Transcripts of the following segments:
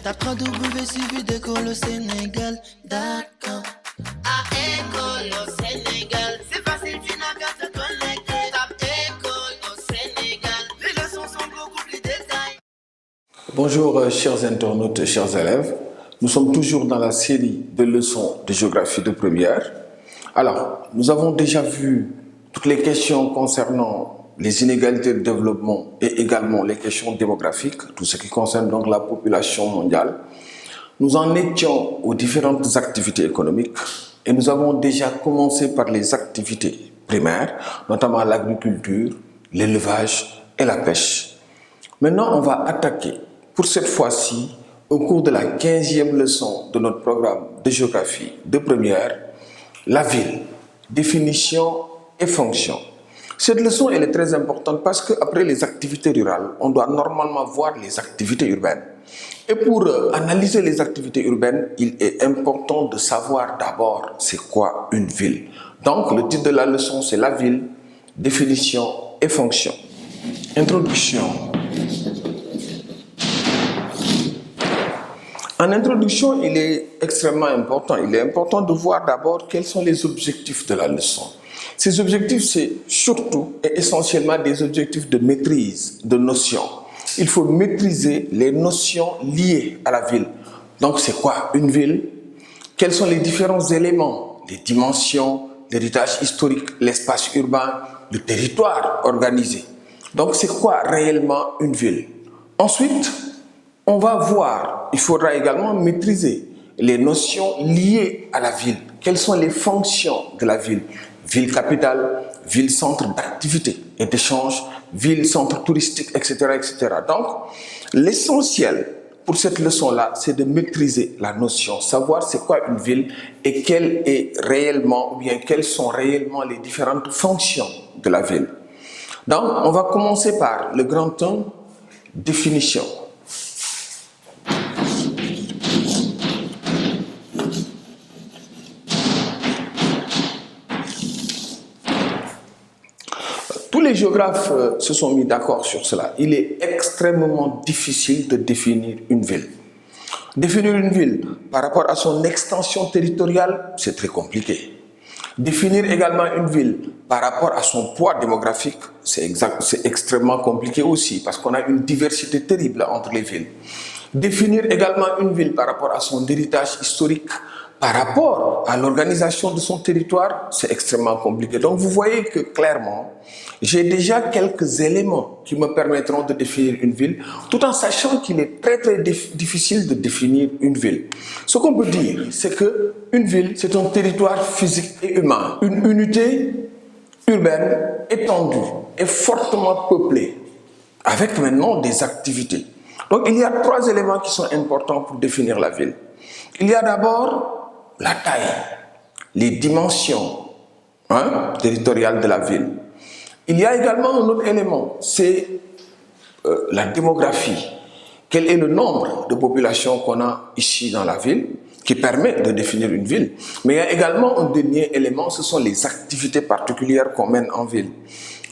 Tape www.d'école au Sénégal.com. À école au Sénégal, c'est facile, tu n'as qu'à te connecter. Tape école au Sénégal, les leçons sont beaucoup plus détaillées. Bonjour chers internautes et chers élèves, nous sommes toujours dans la série de leçons de géographie de première. Alors, nous avons déjà vu toutes les questions concernant les inégalités de développement et également les questions démographiques, tout ce qui concerne donc la population mondiale. Nous en étions aux différentes activités économiques et nous avons déjà commencé par les activités primaires, notamment l'agriculture, l'élevage et la pêche. Maintenant, on va attaquer pour cette fois-ci, au cours de la 15e leçon de notre programme de géographie de première, la ville, définition et fonction. Cette leçon elle est très importante parce qu'après les activités rurales, on doit normalement voir les activités urbaines. Et pour analyser les activités urbaines, il est important de savoir d'abord c'est quoi une ville. Donc le titre de la leçon c'est la ville, définition et fonction. Introduction. En introduction, il est extrêmement important. Il est important de voir d'abord quels sont les objectifs de la leçon. Ces objectifs, c'est surtout et essentiellement des objectifs de maîtrise, de notions. Il faut maîtriser les notions liées à la ville. Donc, c'est quoi une ville? Quels sont les différents éléments? Les dimensions, l'héritage historique, l'espace urbain, le territoire organisé. Donc, c'est quoi réellement une ville? Ensuite, on va voir, il faudra également maîtriser les notions liées à la ville. Quelles sont les fonctions de la ville? Ville capitale, ville centre d'activité et d'échange, ville centre touristique, etc., etc. Donc, l'essentiel pour cette leçon-là, c'est de maîtriser la notion, savoir c'est quoi une ville et quelle est réellement, ou bien quelles sont réellement les différentes fonctions de la ville. Donc, on va commencer par le grand 1, définition. Tous les géographes se sont mis d'accord sur cela. Il est extrêmement difficile de définir une ville. Définir une ville par rapport à son extension territoriale, c'est très compliqué. Définir également une ville par rapport à son poids démographique, c'est extrêmement compliqué aussi parce qu'on a une diversité terrible entre les villes. Définir également une ville par rapport à son héritage historique, par rapport à l'organisation de son territoire, c'est extrêmement compliqué. Donc vous voyez que clairement, j'ai déjà quelques éléments qui me permettront de définir une ville, tout en sachant qu'il est très difficile de définir une ville. Ce qu'on peut dire, c'est qu'une ville, c'est un territoire physique et humain, une unité urbaine étendue et fortement peuplée, avec maintenant des activités. Donc il y a 3 éléments qui sont importants pour définir la ville. Il y a d'abord la taille, les dimensions territoriales de la ville. Il y a également un autre élément, c'est la démographie. Quel est le nombre de populations qu'on a ici dans la ville qui permet de définir une ville. Mais il y a également un dernier élément, ce sont les activités particulières qu'on mène en ville.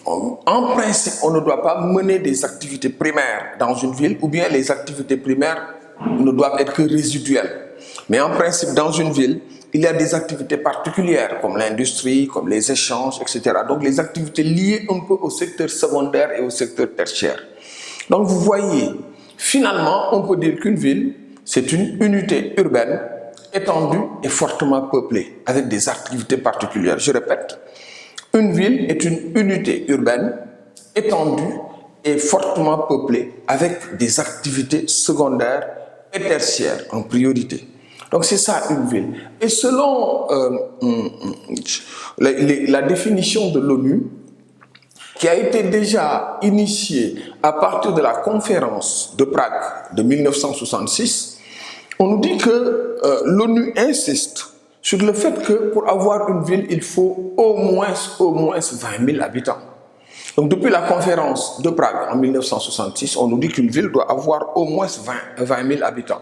En principe, on ne doit pas mener des activités primaires dans une ville ou bien les activités primaires ne doivent être que résiduelles. Mais en principe, dans une ville, il y a des activités particulières comme l'industrie, comme les échanges, etc. Donc les activités liées un peu au secteur secondaire et au secteur tertiaire. Donc vous voyez, finalement, on peut dire qu'une ville, c'est une unité urbaine étendue et fortement peuplée avec des activités particulières. Je répète, une ville est une unité urbaine étendue et fortement peuplée avec des activités secondaires et tertiaires en priorité. Donc c'est ça une ville. Et selon la définition de l'ONU, qui a été déjà initiée à partir de la conférence de Prague de 1966, on nous dit que l'ONU insiste sur le fait que pour avoir une ville, il faut au moins 20 000 habitants. Donc depuis la conférence de Prague en 1966, on nous dit qu'une ville doit avoir au moins 20 000 habitants.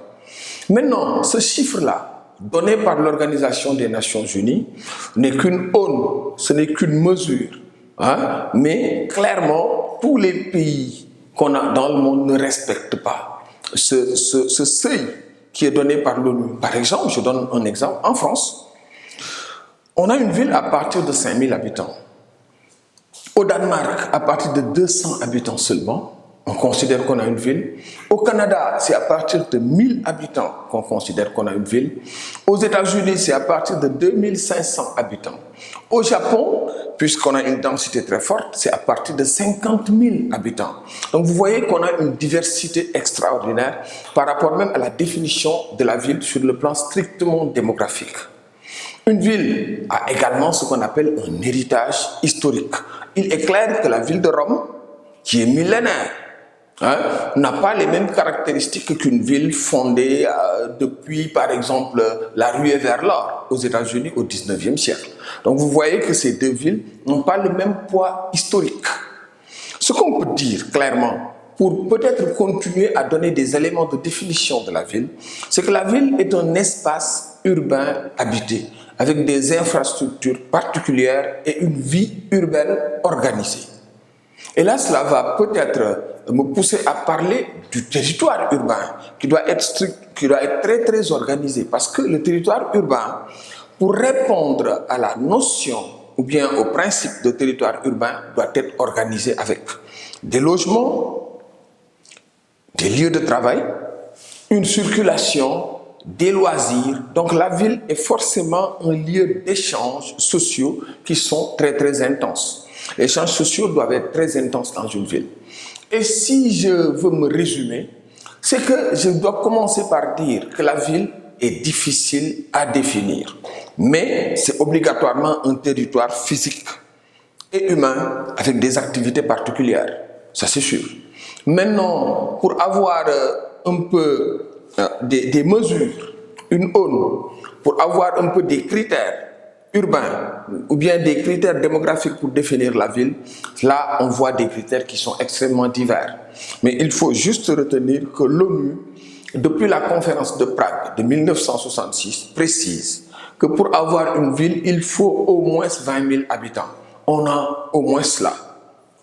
Maintenant, ce chiffre-là, donné par l'Organisation des Nations Unies, n'est qu'une aune, ce n'est qu'une mesure. Mais clairement, tous les pays qu'on a dans le monde ne respectent pas. ce seuil qui est donné par l'ONU. Par exemple, je donne un exemple, en France, on a une ville à partir de 5000 habitants. Au Danemark, à partir de 200 habitants seulement, on considère qu'on a une ville. Au Canada, c'est à partir de 1000 habitants qu'on considère qu'on a une ville. Aux États-Unis, c'est à partir de 2500 habitants. Au Japon, puisqu'on a une densité très forte, c'est à partir de 50 000 habitants. Donc vous voyez qu'on a une diversité extraordinaire par rapport même à la définition de la ville sur le plan strictement démographique. Une ville a également ce qu'on appelle un héritage historique. Il est clair que la ville de Rome, qui est millénaire, n'a pas les mêmes caractéristiques qu'une ville fondée depuis, par exemple, la ruée vers l'or aux États-Unis au 19e siècle. Donc vous voyez que ces deux villes n'ont pas le même poids historique. Ce qu'on peut dire clairement, pour peut-être continuer à donner des éléments de définition de la ville, c'est que la ville est un espace urbain habité, avec des infrastructures particulières et une vie urbaine organisée. Et là, cela va peut-être me pousser à parler du territoire urbain qui doit être strict, qui doit être très très organisé, parce que le territoire urbain, pour répondre à la notion ou bien au principe de territoire urbain, doit être organisé avec des logements, des lieux de travail, une circulation, des loisirs. Donc la ville est forcément un lieu d'échanges sociaux qui sont très très intenses. Les échanges sociaux doivent être très intenses dans une ville. Et si je veux me résumer, c'est que je dois commencer par dire que la ville est difficile à définir. Mais c'est obligatoirement un territoire physique et humain avec des activités particulières. Ça c'est sûr. Maintenant, pour avoir un peu des mesures, une aune, pour avoir un peu des critères urbains ou bien des critères démographiques pour définir la ville, là on voit des critères qui sont extrêmement divers. Mais il faut juste retenir que l'ONU, depuis la conférence de Prague de 1966, précise que pour avoir une ville, il faut au moins 20 000 habitants. On a au moins cela.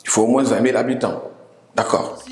Il faut au moins 20 000 habitants. D'accord.